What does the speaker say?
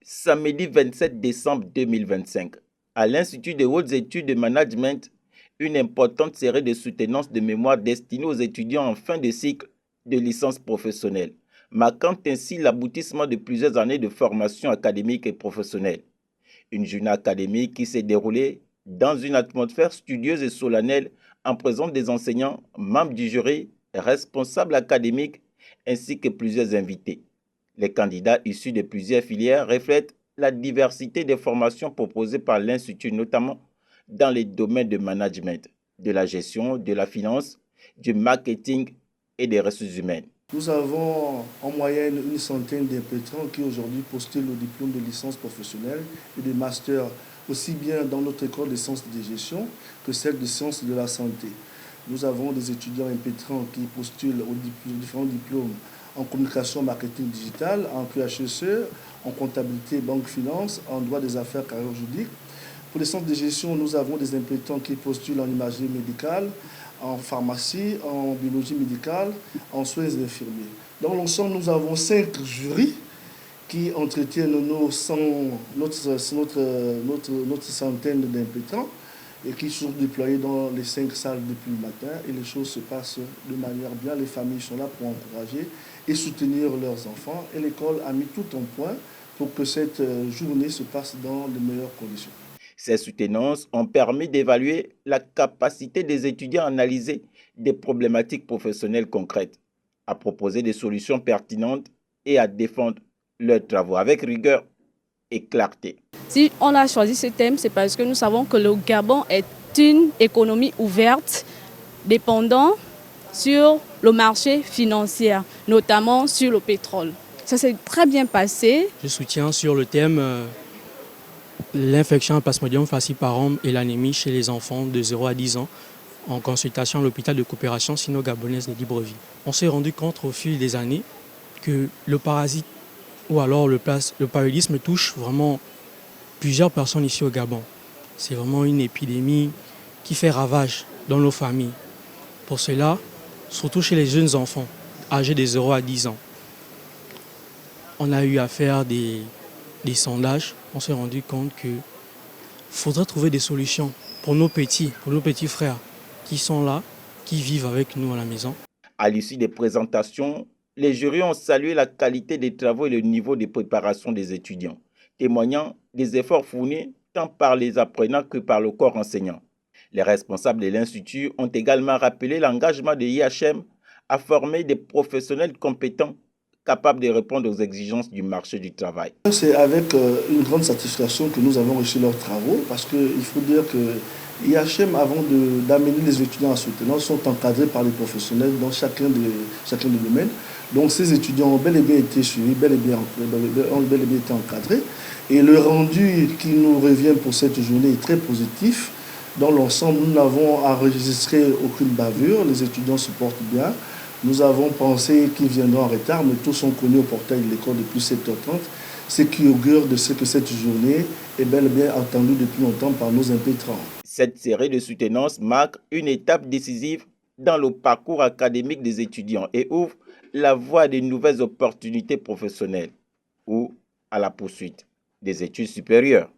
Samedi 27 décembre 2025, à l'Institut de hautes études de management, une importante série de soutenance de mémoire destinée aux étudiants en fin de cycle de licence professionnelle, marquant ainsi l'aboutissement de plusieurs années de formation académique et professionnelle. Une journée académique qui s'est déroulée dans une atmosphère studieuse et solennelle en présence des enseignants, membres du jury, responsables académiques ainsi que plusieurs invités. Les candidats issus de plusieurs filières reflètent la diversité des formations proposées par l'Institut, notamment dans les domaines de management, de la gestion, de la finance, du marketing et des ressources humaines. Nous avons en moyenne une centaine d'impétrants qui aujourd'hui postulent au diplôme de licence professionnelle et de master, aussi bien dans notre école de sciences de gestion que celle de sciences de la santé. Nous avons des étudiants impétrants qui postulent aux différents diplômes en communication marketing digital, en QHSE, en comptabilité, banque, finance, en droit des affaires, carrière juridique. Pour les centres de gestion, nous avons des impétrants qui postulent en imagerie médicale, en pharmacie, en biologie médicale, en soins infirmiers. Dans l'ensemble, nous avons 5 jurys qui entretiennent notre centaine d'impétrants et qui sont déployés dans les 5 salles depuis le matin. Et les choses se passent de manière bien. Les familles sont là pour encourager et soutenir leurs enfants. Et l'école a mis tout en point pour que cette journée se passe dans les meilleures conditions. Ces soutenances ont permis d'évaluer la capacité des étudiants à analyser des problématiques professionnelles concrètes, à proposer des solutions pertinentes et à défendre leurs travaux avec rigueur et clarté. Si on a choisi ce thème, c'est parce que nous savons que le Gabon est une économie ouverte, dépendant sur le marché financier, notamment sur le pétrole. Ça s'est très bien passé. Je soutiens sur le thème l'infection à Plasmodium falciparum et l'anémie chez les enfants de 0 à 10 ans en consultation à l'hôpital de coopération sino-gabonaise de Libreville. On s'est rendu compte au fil des années que le parasite ou alors le paludisme touche vraiment plusieurs personnes ici au Gabon. C'est vraiment une épidémie qui fait ravage dans nos familles. Pour cela, surtout chez les jeunes enfants âgés de 0 à 10 ans, on a eu à faire des sondages. On s'est rendu compte qu'il faudrait trouver des solutions pour nos petits frères qui sont là, qui vivent avec nous à la maison. À l'issue des présentations, les jurys ont salué la qualité des travaux et le niveau de préparation des étudiants, témoignant des efforts fournis tant par les apprenants que par le corps enseignant. Les responsables de l'Institut ont également rappelé l'engagement de l'IHM à former des professionnels compétents capables de répondre aux exigences du marché du travail. C'est avec une grande satisfaction que nous avons reçu leurs travaux parce qu'il faut dire que l'IHM, avant d'amener les étudiants en soutenance, sont encadrés par les professionnels dans chacun des domaines. Donc ces étudiants ont bel et bien été suivis, ont bel et bien été encadrés. Et le rendu qui nous revient pour cette journée est très positif. Dans l'ensemble, nous n'avons enregistré aucune bavure, les étudiants se portent bien. Nous avons pensé qu'ils viendront en retard, mais tous sont connus au portail de l'école depuis 7h30, ce qui augure de ce que cette journée est bel et bien attendue depuis longtemps par nos impétrants. Cette série de soutenances marque une étape décisive dans le parcours académique des étudiants et ouvre la voie à de nouvelles opportunités professionnelles ou à la poursuite des études supérieures.